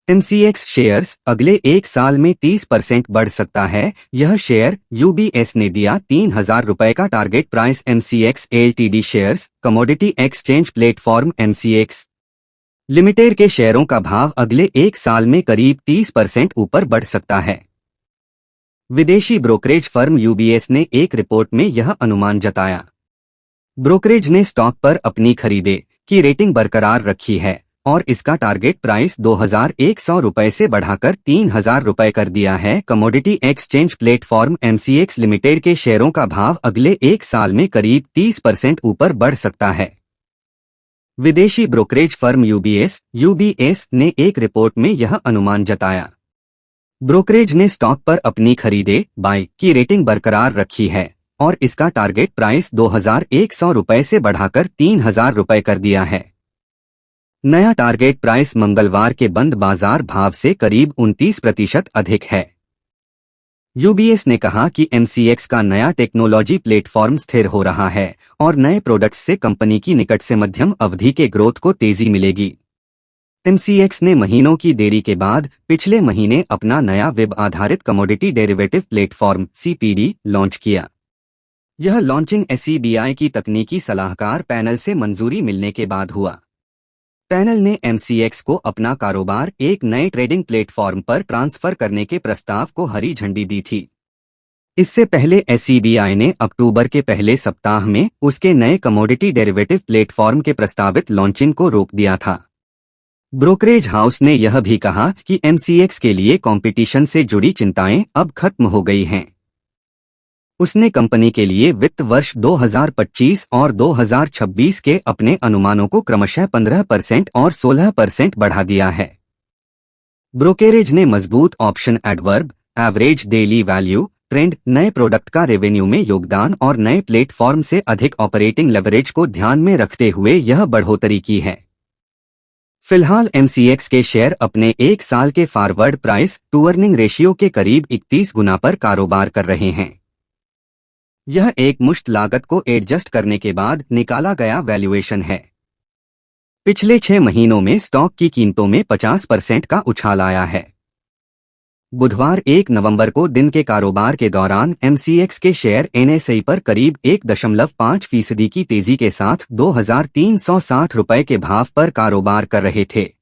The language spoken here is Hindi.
एमसीएक्स शेयर्स अगले एक साल में 30% बढ़ सकता है। यह शेयर यूबीएस ने दिया 3,000 रुपए का target price. MCX LTD shares commodity exchange platform MCX limited के शेयरों का भाव अगले एक साल में करीब 30% ऊपर बढ़ सकता है। विदेशी ब्रोकरेज फर्म यूबीएस ने एक रिपोर्ट में यह अनुमान जताया। ब्रोकरेज ने स्टॉक पर अपनी खरीदे की रेटिंग बरकरार रखी है और इसका टारगेट प्राइस 2,100 रुपए से बढ़ाकर 3,000 रुपए कर दिया है। Commodity exchange platform MCX limited के शेयरों का भाव अगले एक साल में करीब 30% ऊपर बढ़ सकता है। विदेशी ब्रोकरेज फर्म यूबीएस ने एक रिपोर्ट में यह अनुमान जताया। ब्रोकरेज ने स्टॉक पर अपनी खरीदे बाय की रेटिंग बरकरार रखी है और इसका टारगेट प्राइस 2,100 रुपए से बढ़ाकर 3,000 रुपए कर दिया है। नया टारगेट प्राइस मंगलवार के बंद बाजार भाव से करीब 29% अधिक है। यूबीएस ने कहा कि एमसीएक्स का नया टेक्नोलॉजी प्लेटफॉर्म स्थिर हो रहा है और नए प्रोडक्ट्स से कंपनी की निकट से मध्यम अवधि के ग्रोथ को तेजी मिलेगी। एमसीएक्स ने महीनों की देरी के बाद पिछले महीने अपना नया वेब आधारित commodity derivative platform CPD launch किया। यह लॉन्चिंग एसईबीआई की तकनीकी सलाहकार पैनल से मंजूरी मिलने के बाद हुआ। पैनल ने एमसीएक्स को अपना कारोबार एक नए ट्रेडिंग प्लेटफॉर्म पर ट्रांसफर करने के प्रस्ताव को हरी झंडी दी थी। इससे पहले एसईबीआई ने अक्टूबर के पहले सप्ताह में उसके नए कमोडिटी डेरिवेटिव प्लेटफॉर्म के प्रस्तावित लॉन्चिंग को रोक दिया था। ब्रोकरेज हाउस ने यह भी कहा कि एमसीएक्स के लिए कंपटीशन से जुड़ी चिंताएं अब खत्म हो गई हैं। उसने कंपनी के लिए वित्त वर्ष 2025 और 2026 के अपने अनुमानों को क्रमशः 15% और 16% बढ़ा दिया है। ब्रोकरेज ने मजबूत option adverb, average daily value, trend, नए प्रोडक्ट का रेवेन्यू में योगदान और नए प्लेटफॉर्म से अधिक ऑपरेटिंग लेवरेज को ध्यान में रखते हुए यह बढ़ोतरी की है। फिलहाल एमसीएक्स के शेयर अपने एक साल के forward price to earning ratio के करीब 31 गुना पर कारोबार कर रहे हैं। यह एक मुश्त लागत को एडजस्ट करने के बाद निकाला गया वैल्यूएशन है। पिछले 6 महीनों में स्टॉक की कीमतों में 50% का उछाल आया है। बुधवार 1 नवंबर को दिन के कारोबार के दौरान एमसीएक्स के शेयर एनएसई पर करीब 1.5% की तेजी के साथ 2,360 रुपए के भाव पर कारोबार कर रहे थे।